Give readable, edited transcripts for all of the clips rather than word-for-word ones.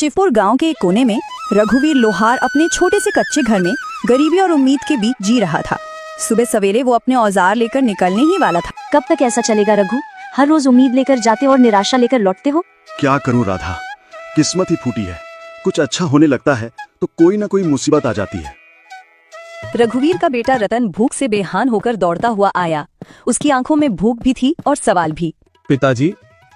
शिवपुर गांव के एक कोने में रघुवीर लोहार अपने छोटे से कच्चे घर में गरीबी और उम्मीद के बीच जी रहा था। सुबह सवेरे वो अपने औजार लेकर निकलने ही वाला था। कब तक ऐसा चलेगा रघु? हर रोज उम्मीद लेकर जाते और निराशा लेकर लौटते हो। क्या करूं राधा, किस्मत ही फूटी है। कुछ अच्छा होने लगता है तो कोई ना कोई मुसीबत आ जाती है। रघुवीर का बेटा रतन भूख से बेहान होकर दौड़ता हुआ आया। उसकी आंखों में भूख भी थी और सवाल भी। पिताजी,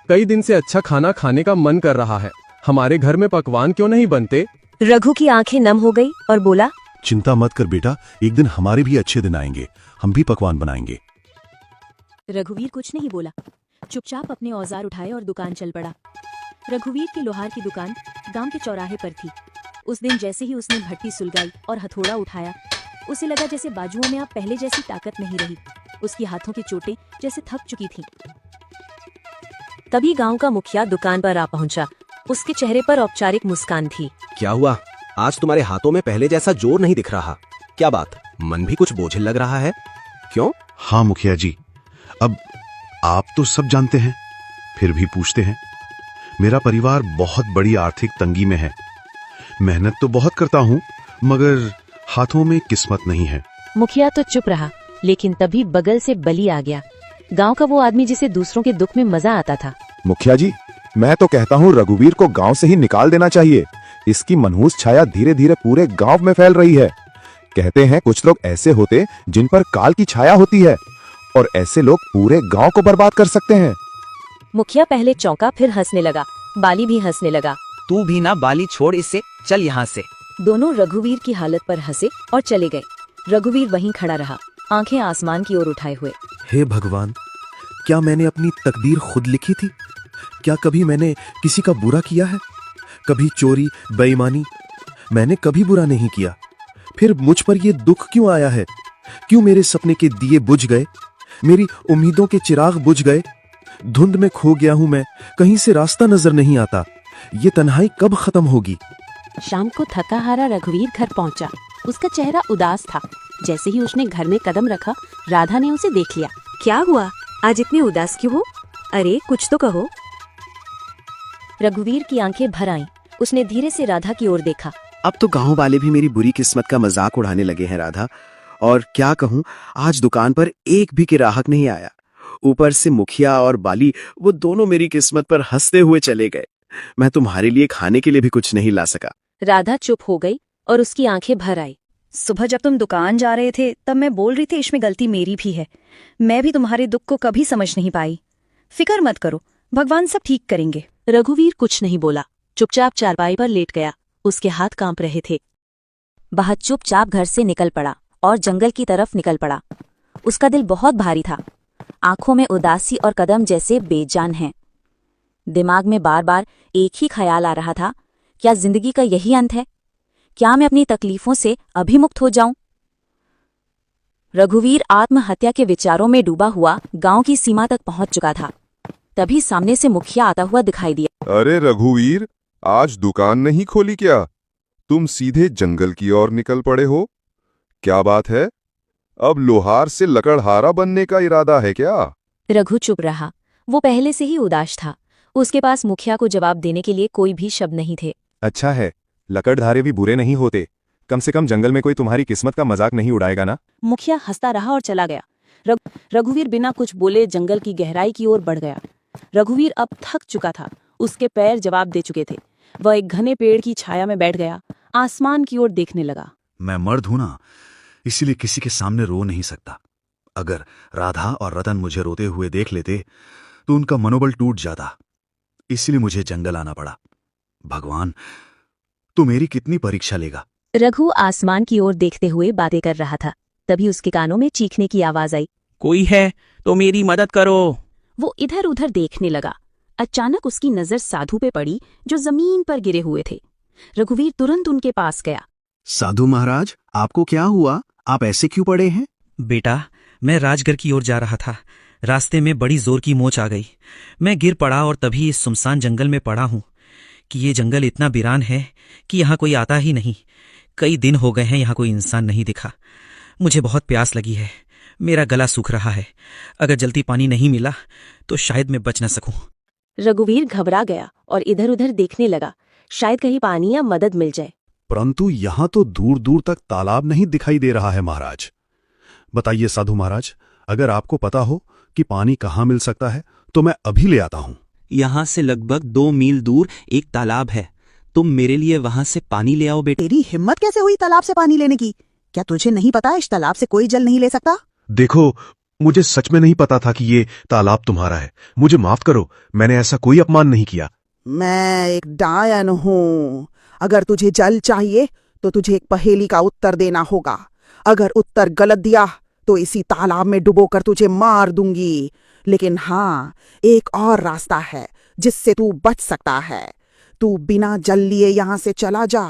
कई दिन से अच्छा खाना खाने का मन कर रहा है। हमारे घर में पकवान क्यों नहीं बनते? रघु की आंखें नम हो गई और बोला, चिंता मत कर बेटा, एक दिन हमारे भी अच्छे दिन आएंगे, हम भी पकवान बनाएंगे। रघुवीर कुछ नहीं बोला, चुपचाप अपने औजार उठाए और दुकान चल पड़ा। रघुवीर की लोहार की दुकान गांव के चौराहे पर थी। उस दिन जैसे ही उसने भट्टी सुलगाई और हथौड़ा उठाया, उसे लगा जैसे बाजुओं में अब पहले जैसी ताकत नहीं रही। उसकी हाथों की चोटें जैसे थक चुकी थीं। तभी गांव का मुखिया दुकान पर आ पहुंचा। उसके चेहरे पर औपचारिक मुस्कान थी। क्या हुआ? आज तुम्हारे हाथों में पहले जैसा जोर नहीं दिख रहा। क्या बात, मन भी कुछ बोझिल लग रहा है? क्यों? हाँ मुखिया जी, अब आप तो सब जानते हैं, फिर भी पूछते हैं। मेरा परिवार बहुत बड़ी आर्थिक तंगी में है। मेहनत तो बहुत करता हूँ, मगर हाथों में किस्मत नहीं है। मुखिया तो चुप रहा, लेकिन तभी बगल से बली आ गया, गांव का वो आदमी जिसे दूसरों के दुख में मजा आता था। मुखिया जी, मैं तो कहता हूँ रघुवीर को गांव से ही निकाल देना चाहिए। इसकी मनहूस छाया धीरे धीरे पूरे गांव में फैल रही है। कहते हैं कुछ लोग ऐसे होते जिन पर काल की छाया होती है, और ऐसे लोग पूरे गांव को बर्बाद कर सकते हैं। मुखिया पहले चौंका, फिर हंसने लगा। बाली भी हंसने लगा। तू भी ना बाली, छोड़ इससे, चल यहाँ से। दोनों रघुवीर की हालत पर हंसे और चले गए। रघुवीर वहीं खड़ा रहा, आंखें आसमान की ओर उठाए हुए। हे भगवान, क्या मैंने अपनी तकदीर खुद लिखी थी? क्या कभी मैंने किसी का बुरा किया है? कभी चोरी, बेईमानी? मैंने कभी बुरा नहीं किया, फिर मुझ पर ये दुख क्यों आया है? क्यों मेरे सपने के दिए बुझ गए? मेरी उम्मीदों के चिराग बुझ गए। धुंध में खो गया हूं मैं, कहीं से रास्ता नजर नहीं आता। ये तन्हाई कब खत्म होगी? शाम को थका हारा रघुवीर घर पहुंचा। उसका चेहरा उदास था। जैसे ही उसने घर में कदम रखा, राधा ने उसे देख लिया। क्या हुआ, आज इतने उदास क्यों हो? अरे कुछ तो कहो। रघुवीर की आंखें भर आईं। उसने धीरे से राधा की ओर देखा। अब तो गांव वाले भी मेरी बुरी किस्मत का मजाक उड़ाने लगे हैं राधा। और क्या कहूँ, आज दुकान पर एक भी ग्राहक नहीं आया। ऊपर से मुखिया और बाली, वो दोनों मेरी किस्मत पर हंसते हुए चले गए। मैं तुम्हारे लिए खाने के लिए भी कुछ नहीं ला सका। राधा चुप हो गई और उसकी आंखें भर आई। सुबह जब तुम दुकान जा रहे थे तब मैं बोल रही थी इसमें गलती मेरी भी है। मैं भी तुम्हारे दुख को कभी समझ नहीं पाई। फिक्र मत करो, भगवान सब ठीक करेंगे। रघुवीर कुछ नहीं बोला, चुपचाप चारपाई पर लेट गया। उसके हाथ कांप रहे थे। वह चुपचाप घर से निकल पड़ा और जंगल की तरफ निकल पड़ा। उसका दिल बहुत भारी था, आंखों में उदासी और कदम जैसे बेजान हैं। दिमाग में बार बार एक ही ख्याल आ रहा था, क्या जिंदगी का यही अंत है? क्या मैं अपनी तकलीफों से अभिमुक्त हो जाऊं? रघुवीर आत्महत्या के विचारों में डूबा हुआ गांव की सीमा तक पहुंच चुका था। तभी सामने से मुखिया आता हुआ दिखाई दिया। अरे रघुवीर, आज दुकान नहीं खोली क्या? तुम सीधे जंगल की ओर निकल पड़े हो। क्या बात है? अब लोहार से लकड़हारा बनने का इरादा है क्या? रघु चुप रहा। वो पहले से ही उदास था। उसके पास मुखिया को जवाब देने के लिए कोई भी शब्द नहीं थे। अच्छा है, लकड़धारे भी बुरे नहीं होते। कम से कम जंगल में कोई तुम्हारी किस्मत का मजाक नहीं उड़ाएगा ना। मुखिया हंसता रहा और चला गया। रघुवीर बिना कुछ बोले जंगल की गहराई की ओर बढ़ गया। रघुवीर अब थक चुका था। उसके पैर जवाब दे चुके थे। वह एक घने पेड़ की छाया में बैठ गया, आसमान की ओर देखने लगा। मैं मर्द हूं ना, इसीलिए किसी के सामने रो नहीं सकता। अगर राधा और रतन मुझे रोते हुए देख लेते तो उनका मनोबल टूट जाता। इसीलिए मुझे जंगल आना पड़ा। भगवान, तू मेरी कितनी परीक्षा लेगा? रघु आसमान की ओर देखते हुए बातें कर रहा था। तभी उसके कानों में चीखने की आवाज आई। कोई है तो मेरी मदद करो। वो इधर उधर देखने लगा। अचानक उसकी नजर साधु पे पड़ी, जो जमीन पर गिरे हुए थे। रघुवीर तुरंत उनके पास गया। साधु महाराज, आपको क्या हुआ? आप ऐसे क्यों पड़े हैं? बेटा, मैं राजगढ़ की ओर जा रहा था। रास्ते में बड़ी जोर की मोच आ गई। मैं गिर पड़ा और तभी इस सुनसान जंगल में पड़ा हूँ कि ये जंगल इतना वीरान है कि यहाँ कोई आता ही नहीं। कई दिन हो गए हैं, यहाँ कोई इंसान नहीं दिखा। मुझे बहुत प्यास लगी है। मेरा गला सूख रहा है। अगर जल्दी पानी नहीं मिला तो शायद मैं बच न सकूं। रघुवीर घबरा गया और इधर उधर देखने लगा। शायद कहीं पानी या मदद मिल जाए। परंतु यहां तो दूर दूर तक तालाब नहीं दिखाई दे रहा है महाराज। बताइए साधु महाराज, अगर आपको पता हो कि पानी कहाँ मिल सकता है तो मैं अभी ले आता हूं। यहाँ से लगभग 2 मील दूर एक तालाब है। तुम मेरे लिए वहां से पानी ले आओ बेटे। तेरी हिम्मत कैसे हुई तालाब से पानी लेने की? क्या तुझे नहीं पता इस तालाब से कोई जल नहीं ले सकता? देखो, मुझे सच में नहीं पता था कि ये तालाब तुम्हारा है। मुझे माफ करो, मैंने ऐसा कोई अपमान नहीं किया। मैं एक डायन हूँ। अगर तुझे जल चाहिए तो तुझे एक पहेली का उत्तर देना होगा। अगर उत्तर गलत दिया तो इसी तालाब में डुबोकर तुझे मार दूंगी। लेकिन हाँ, एक और रास्ता है जिससे तू बच सकता है। तू बिना जल लिए यहाँ से चला जा।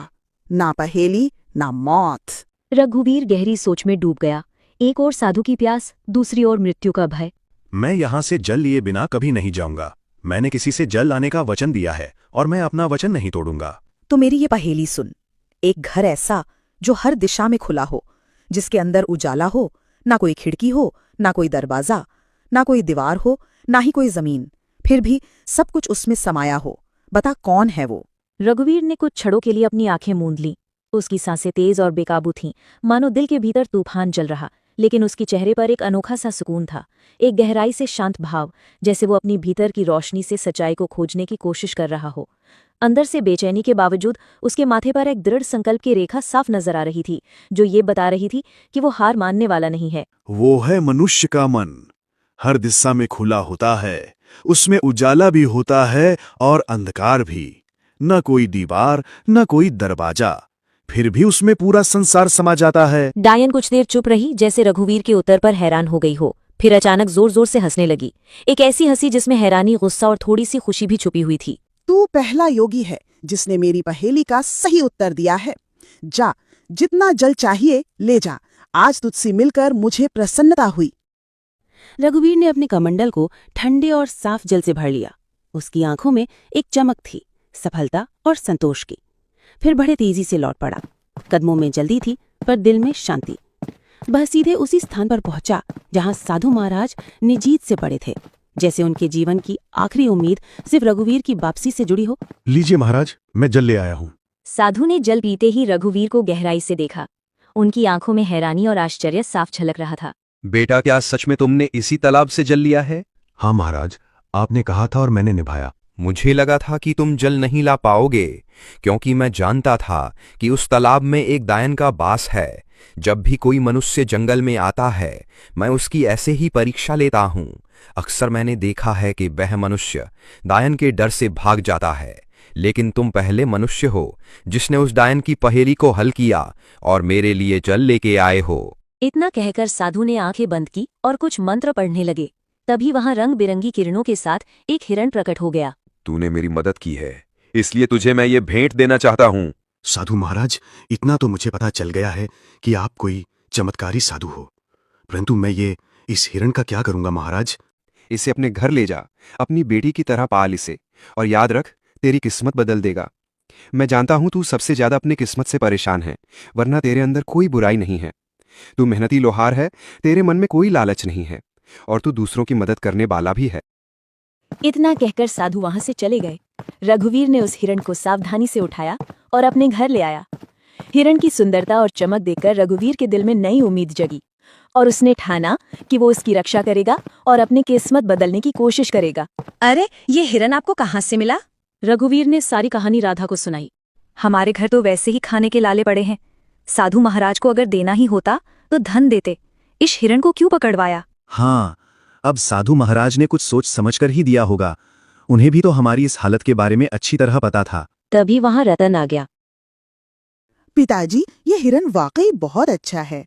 ना पहेली ना मौत। रघुवीर गहरी सोच में डूब गया। एक ओर साधु की प्यास, दूसरी ओर मृत्यु का भय। मैं यहां से जल लिए बिना कभी नहीं जाऊंगा। मैंने किसी से जल लाने का वचन दिया है और मैं अपना वचन नहीं तोड़ूंगा। तो मेरी ये पहेली सुन। एक घर ऐसा जो हर दिशा में खुला हो, जिसके अंदर उजाला हो, ना कोई खिड़की हो, ना कोई दरवाजा, ना कोई दीवार हो, ना ही कोई जमीन, फिर भी सब कुछ उसमें समाया हो। बता कौन है वो? रघुवीर ने कुछ क्षणों के लिए अपनी आंखें मूंद लीं। उसकी सांसें तेज और बेकाबू थीं, मानो दिल के भीतर तूफान चल रहा। लेकिन उसके चेहरे पर एक अनोखा सा सुकून था, एक गहराई से शांत भाव, जैसे वो अपनी भीतर की रोशनी से सच्चाई को खोजने की कोशिश कर रहा हो। अंदर से बेचैनी के बावजूद उसके माथे पर एक दृढ़ संकल्प की रेखा साफ नजर आ रही थी, जो ये बता रही थी कि वो हार मानने वाला नहीं है। वो है मनुष्य का मन। हर दिशा में खुला होता है, उसमें उजाला भी होता है और अंधकार भी। न कोई दीवार, न कोई दरवाजा, फिर भी उसमें पूरा संसार समा जाता है। डायन कुछ देर चुप रही, जैसे रघुवीर के उत्तर पर हैरान हो गई हो। फिर अचानक जोर जोर से हंसने लगी, एक ऐसी हंसी जिसमें हैरानी, गुस्सा और थोड़ी सी खुशी भी छुपी हुई थी। तू पहला योगी है जिसने मेरी पहेली का सही उत्तर दिया है। जा, जितना जल चाहिए ले जा। आज तुझसे मिलकर मुझे प्रसन्नता हुई। रघुवीर ने अपने कमंडल को ठंडे और साफ जल से भर लिया। उसकी आंखों में एक चमक थी, सफलता और संतोष की। फिर बड़े तेजी से लौट पड़ा। कदमों में जल्दी थी पर दिल में शांति। वह सीधे उसी स्थान पर पहुंचा जहां साधु महाराज निजीत से पड़े थे, जैसे उनके जीवन की आखिरी उम्मीद सिर्फ रघुवीर की वापसी से जुड़ी हो। लीजिए महाराज, मैं जल ले आया हूं। साधु ने जल पीते ही रघुवीर को गहराई से देखा। उनकी आंखों में हैरानी और आश्चर्य साफ झलक रहा था। बेटा, क्या सच में तुमने इसी तालाब से जल लिया है? हाँ महाराज, आपने कहा था और मैंने निभाया। मुझे लगा था कि तुम जल नहीं ला पाओगे, क्योंकि मैं जानता था कि उस तालाब में एक दायन का वास है। जब भी कोई मनुष्य जंगल में आता है, मैं उसकी ऐसे ही परीक्षा लेता हूँ। अक्सर मैंने देखा है कि वह मनुष्य दायन के डर से भाग जाता है, लेकिन तुम पहले मनुष्य हो जिसने उस दायन की पहेली को हल किया और मेरे लिए जल लेके आए हो। इतना कहकर साधु ने आंखें बंद की और कुछ मंत्र पढ़ने लगे। तभी वहां रंग बिरंगी किरणों के साथ एक हिरण प्रकट हो गया। तूने मेरी मदद की है, इसलिए तुझे मैं ये भेंट देना चाहता हूँ। साधु महाराज, इतना तो मुझे पता चल गया है कि आप कोई चमत्कारी साधु हो, परंतु मैं ये इस हिरण का क्या करूंगा महाराज? इसे अपने घर ले जा, अपनी बेटी की तरह पाल इसे, और याद रख, तेरी किस्मत बदल देगा। मैं जानता हूं तू सबसे ज्यादा अपनी किस्मत से परेशान है, वरना तेरे अंदर कोई बुराई नहीं है। तू मेहनती लोहार है, तेरे मन में कोई लालच नहीं है, और तू दूसरों की मदद करने वाला भी है। इतना कहकर साधु वहां से चले गए। रघुवीर ने उस हिरण को सावधानी से उठाया और अपने घर ले आया। हिरण की सुंदरता और चमक देखकर रघुवीर के दिल में नई उम्मीद जगी और उसने ठाना कि वो उसकी रक्षा करेगा और अपनी किस्मत बदलने की कोशिश करेगा। अरे, ये हिरण आपको कहाँ से मिला? रघुवीर ने सारी कहानी राधा को सुनाई। हमारे घर तो वैसे ही खाने के लाले पड़े हैं। साधु महाराज को अगर देना ही होता तो धन देते, इस हिरण को क्यों पकड़वाया? हाँ, अब साधु महाराज ने कुछ सोच समझकर ही दिया होगा। उन्हें भी तो हमारी इस हालत के बारे में अच्छी तरह पता था। तभी वहां रतन आ गया। पिताजी, ये हिरण वाकई बहुत अच्छा है।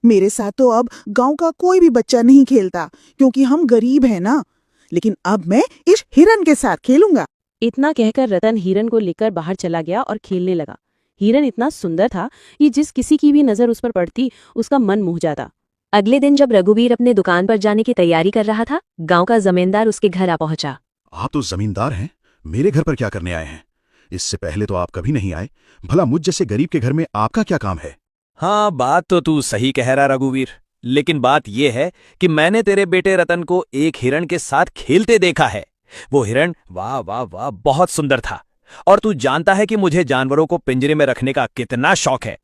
मेरे साथ तो अब गांव का कोई भी बच्चा नहीं खेलता, क्योंकि हम गरीब हैं ना। लेकिन अब मैं इस हिरण के साथ खेलूंगा। इतना कहकर रतन हिरण को लेकर बाहर चला गया और खेलने लगा। हिरण इतना सुंदर था कि जिस किसी की भी नजर उस पर पड़ती, उसका मन मोह जाता। अगले दिन जब रघुवीर अपने दुकान पर जाने की तैयारी कर रहा था, गांव का जमींदार उसके घर आ पहुंचा। आप तो जमींदार हैं, मेरे घर पर क्या करने आए हैं? इससे पहले तो आप कभी नहीं आए। भला मुझ जैसे गरीब के घर में आपका क्या काम है? हाँ, बात तो तू सही कह रहा रघुवीर, लेकिन बात यह है कि मैंने तेरे बेटे रतन को एक हिरण के साथ खेलते देखा है। वो हिरण वाह वाह वाह बहुत सुंदर था, और तू जानता है कि मुझे जानवरों को पिंजरे में रखने का कितना शौक है,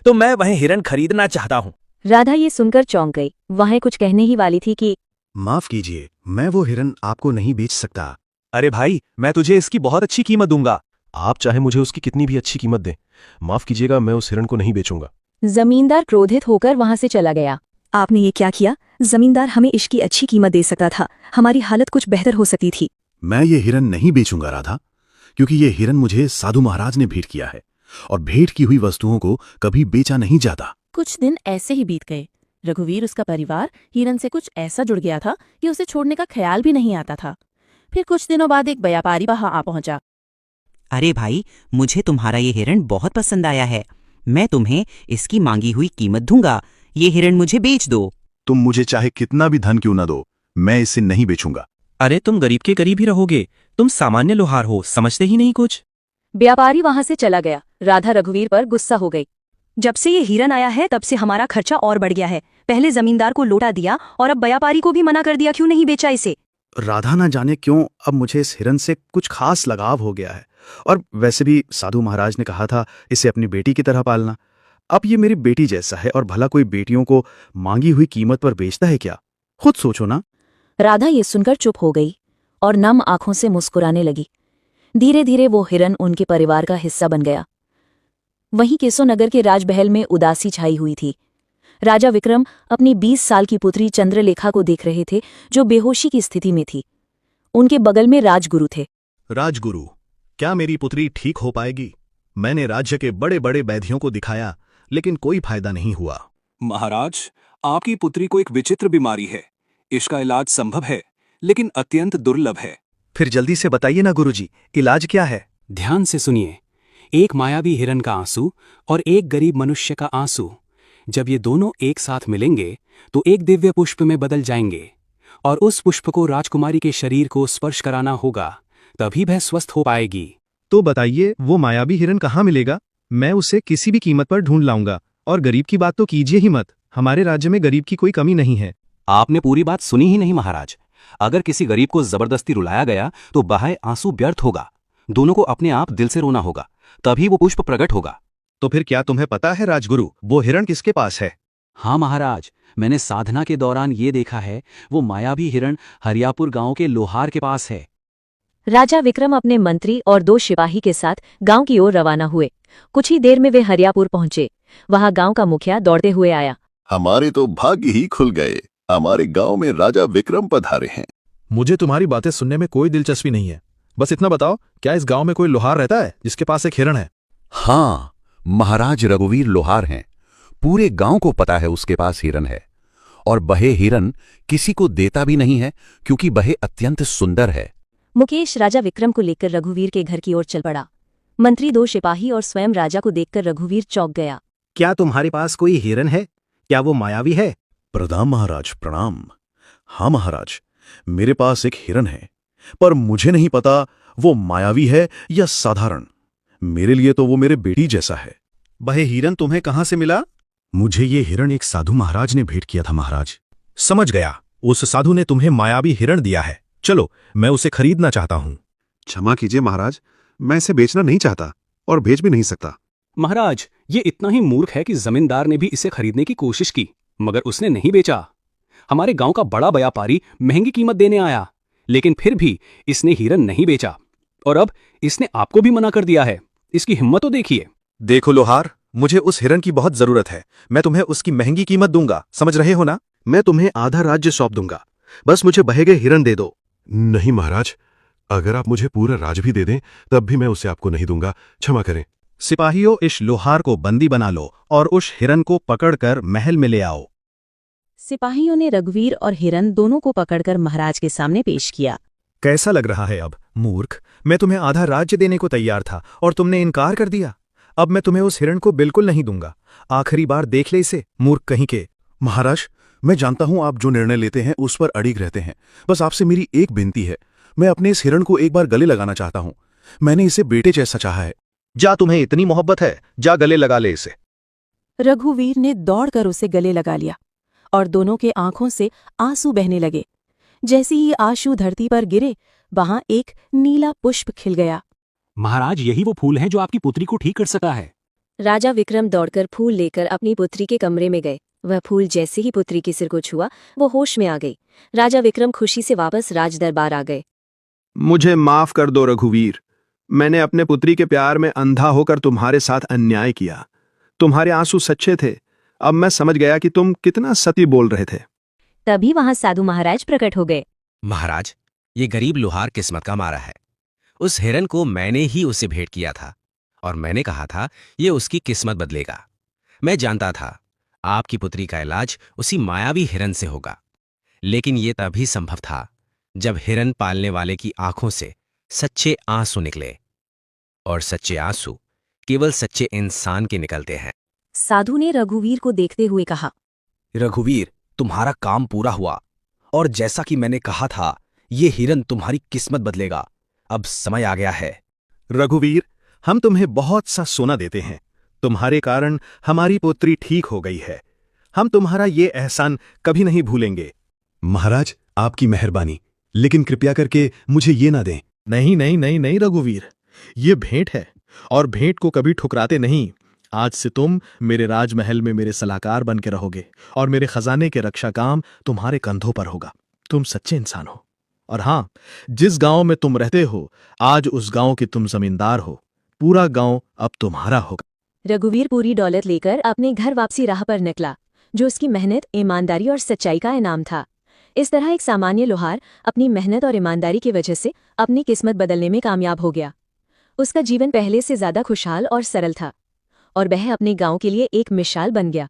तो मैं वह हिरन खरीदना चाहता हूँ। राधा ये सुनकर चौंक गई। वह कुछ कहने ही वाली थी कि माफ कीजिए, मैं वो हिरन आपको नहीं बेच सकता। अरे भाई, मैं तुझे इसकी बहुत अच्छी कीमत दूंगा। आप चाहे मुझे उसकी कितनी भी अच्छी कीमत दें, माफ कीजिएगा, मैं उस हिरन को नहीं बेचूंगा। जमींदार क्रोधित होकर वहां से चला गया। आपने ये क्या किया? जमींदार हमें इसकी अच्छी कीमत दे सकता था, हमारी हालत कुछ बेहतर हो सकती थी। मैं ये हिरन नहीं बेचूंगा राधा, क्योंकि ये हिरन मुझे साधु महाराज ने भेंट किया है और भेंट की हुई वस्तुओं को कभी बेचा नहीं जाता। कुछ दिन ऐसे ही बीत गए। रघुवीर, उसका परिवार हिरन से कुछ ऐसा जुड़ गया था कि उसे छोड़ने का ख्याल भी नहीं आता था। फिर कुछ दिनों बाद एक व्यापारी वहां आ पहुंचा। अरे भाई, मुझे तुम्हारा ये हिरण बहुत पसंद आया है। मैं तुम्हें इसकी मांगी हुई कीमत दूंगा। ये हिरण मुझे बेच दो। तुम मुझे चाहे कितना भी धन क्यों न दो, मैं इसे नहीं बेचूंगा। अरे तुम गरीब के करीब ही रहोगे, तुम सामान्य लोहार हो, समझते ही नहीं कुछ। व्यापारी वहां से चला गया। राधा रघुवीर पर गुस्सा हो गई। जब से ये हिरन आया है तब से हमारा खर्चा और बढ़ गया है। पहले जमींदार को लौटा दिया और अब व्यापारी को भी मना कर दिया, क्यों नहीं बेचा इसे? राधा ना जाने क्यों अब मुझे इस हिरन से कुछ खास लगाव हो गया है, और वैसे भी साधु महाराज ने कहा था इसे अपनी बेटी की तरह पालना। अब ये मेरी बेटी जैसा है, और भला कोई बेटियों को मांगी हुई कीमत पर बेचता है क्या? खुद सोचो ना। राधा ये सुनकर चुप हो गई और नम आंखों से मुस्कुराने लगी। धीरे धीरे वो हिरन उनके परिवार का हिस्सा बन गया। वहीं केसोनगर के राजमहल में उदासी छाई हुई थी। राजा विक्रम अपनी 20 साल की पुत्री चंद्रलेखा को देख रहे थे, जो बेहोशी की स्थिति में थी। उनके बगल में राजगुरु थे। राजगुरु, क्या मेरी पुत्री ठीक हो पाएगी? मैंने राज्य के बड़े बड़े वैद्यों को दिखाया, लेकिन कोई फायदा नहीं हुआ। महाराज, आपकी पुत्री को एक विचित्र बीमारी है। इसका इलाज संभव है, लेकिन अत्यंत दुर्लभ है। फिर जल्दी से बताइए ना गुरुजी, इलाज क्या है? ध्यान से सुनिए। एक मायावी हिरन का आंसू और एक गरीब मनुष्य का आंसू, जब ये दोनों एक साथ मिलेंगे तो एक दिव्य पुष्प में बदल जाएंगे, और उस पुष्प को राजकुमारी के शरीर को स्पर्श कराना होगा, तभी वह स्वस्थ हो पाएगी। तो बताइए, वो मायावी हिरन कहाँ मिलेगा? मैं उसे किसी भी कीमत पर ढूंढ लाऊंगा। और गरीब की बात तो कीजिए ही मत, हमारे राज्य में गरीब की कोई कमी नहीं है। आपने पूरी बात सुनी ही नहीं महाराज। अगर किसी गरीब को जबरदस्ती रुलाया गया तो बहाए आंसू व्यर्थ होगा। दोनों को अपने आप दिल से रोना होगा, तभी वो पुष्प प्रकट होगा। तो फिर क्या तुम्हें पता है राजगुरु, वो हिरण किसके पास है? हाँ महाराज, मैंने साधना के दौरान ये देखा है, वो मायावी हिरण हरियापुर गांव के लोहार के पास है। राजा विक्रम अपने मंत्री और 2 सिपाही के साथ गांव की ओर रवाना हुए। कुछ ही देर में वे हरियापुर पहुंचे। वहां गांव का मुखिया दौड़ते हुए आया। हमारे तो भाग्य ही खुल गए, हमारे गांव में राजा विक्रम पधारे हैं। मुझे तुम्हारी बातें सुनने में कोई दिलचस्पी नहीं है। बस इतना बताओ, क्या इस गांव में कोई लोहार रहता है जिसके पास एक हिरण है? हाँ, महाराज रघुवीर लोहार हैं। पूरे गांव को पता है उसके पास हिरन है, और बहे हिरन किसी को देता भी नहीं है, क्योंकि बहे अत्यंत सुंदर है। मुकेश राजा विक्रम को लेकर रघुवीर के घर की ओर चल पड़ा। मंत्री, 2 सिपाही और स्वयं राजा को देखकर रघुवीर चौंक गया। क्या तुम्हारे पास कोई हिरन है? क्या वो मायावी है? प्रणाम महाराज, प्रणाम। हाँ महाराज, मेरे पास एक हिरन है, पर मुझे नहीं पता वो मायावी है या साधारण। मेरे लिए तो वो मेरे बेटी जैसा है। वह हिरन तुम्हें कहाँ से मिला? मुझे ये हिरन एक साधु महाराज ने भेंट किया था महाराज। समझ गया, उस साधु ने तुम्हें मायावी हिरण दिया है। चलो, मैं उसे खरीदना चाहता हूँ। क्षमा कीजिए महाराज, मैं इसे बेचना नहीं चाहता और बेच भी नहीं सकता। महाराज, ये इतना ही मूर्ख है कि जमींदार ने भी इसे खरीदने की कोशिश की, मगर उसने नहीं बेचा। हमारे गांव का बड़ा व्यापारी महंगी कीमत देने आया, लेकिन फिर भी इसने हिरन नहीं बेचा, और अब इसने आपको भी मना कर दिया है। इसकी हिम्मत तो देखिए। देखो लोहार, मुझे उस हिरन की बहुत जरूरत है। मैं तुम्हें उसकी महंगी कीमत दूंगा, समझ रहे हो ना? मैं तुम्हें आधा राज्य सौंप दूंगा, बस मुझे बहे गए हिरन दे दो। नहीं महाराज, अगर आप मुझे पूरा राज भी दे दें तब भी मैं उसे आपको नहीं दूंगा, क्षमा करें। सिपाहियों, इस लोहार को बंदी बना लो और उस हिरन को पकड़कर महल में ले आओ। सिपाहियों ने रघुवीर और हिरन दोनों को पकड़कर महाराज के सामने पेश किया। कैसा लग रहा है अब? मूर्ख, मैं तुम्हें आधा राज्य देने को तैयार था और तुमने इनकार कर दिया। अब मैं तुम्हें उस हिरण को बिल्कुल नहीं दूंगा। आखिरी बार देख ले इसे, मूर्ख कहीं के। महाराज, मैं जानता हूं आप जो निर्णय लेते हैं उस पर अड़िग रहते हैं। बस आपसे मेरी एक विनती है, मैं अपने इस हिरण को एक बार गले लगाना चाहता हूं। मैंने इसे बेटे जैसा चाहा है। जा, तुम्हें इतनी मोहब्बत है, जा गले लगा ले इसे। रघुवीर ने दौड़कर उसे गले लगा लिया और दोनों के आंखों से आंसू बहने लगे। जैसे ही आंसू धरती पर गिरे, वहां एक नीला पुष्प खिल गया। महाराज, यही वो फूल है जो आपकी पुत्री को ठीक कर सका है। राजा विक्रम दौड़कर फूल लेकर अपनी पुत्री के कमरे में गए। वह फूल जैसे ही पुत्री के सिर को छुआ, वो होश में आ गई। राजा विक्रम खुशी से वापस राज दरबार आ गए। मुझे माफ कर दो रघुवीर, मैंने अपने पुत्री के प्यार में अंधा होकर तुम्हारे साथ अन्याय किया। तुम्हारे आंसू सच्चे थे। अब मैं समझ गया कि तुम कितना सती बोल रहे थे। तभी वहां साधु महाराज प्रकट हो गए। महाराज, ये गरीब लोहार किस्मत का मारा है। उस हिरन को मैंने ही उसे भेंट किया था और मैंने कहा था ये उसकी किस्मत बदलेगा। मैं जानता था आपकी पुत्री का इलाज उसी मायावी हिरन से होगा, लेकिन ये तभी संभव था जब हिरन पालने वाले की आंखों से सच्चे आंसू निकले, और सच्चे आंसू केवल सच्चे इंसान के निकलते हैं। साधु ने रघुवीर को देखते हुए कहा, रघुवीर, तुम्हारा काम पूरा हुआ और जैसा कि मैंने कहा था, ये हिरन तुम्हारी किस्मत बदलेगा। अब समय आ गया है। रघुवीर, हम तुम्हें बहुत सा सोना देते हैं। तुम्हारे कारण हमारी पुत्री ठीक हो गई है। हम तुम्हारा ये एहसान कभी नहीं भूलेंगे। महाराज, आपकी मेहरबानी, लेकिन कृपया करके मुझे ये ना दें। नहीं नहीं नहीं नहीं रघुवीर, ये भेंट है और भेंट को कभी ठुकराते नहीं। आज से तुम मेरे राजमहल में मेरे सलाहकार बन के रहोगे और मेरे खजाने के रक्षा काम तुम्हारे कंधों पर होगा। तुम सच्चे इंसान हो। और हां, जिस गांव में तुम रहते हो, आज उस गांव के तुम जमींदार हो। पूरा गांव अब तुम्हारा होगा। रघुवीर पूरी दौलत लेकर अपने घर वापसी राह पर निकला, जो उसकी मेहनत, ईमानदारी और सच्चाई का इनाम था। इस तरह एक सामान्य लोहार अपनी मेहनत और ईमानदारी की वजह से अपनी किस्मत बदलने में कामयाब हो गया। उसका जीवन पहले से ज्यादा खुशहाल और सरल था और वह अपने गांव के लिए एक मिसाल बन गया।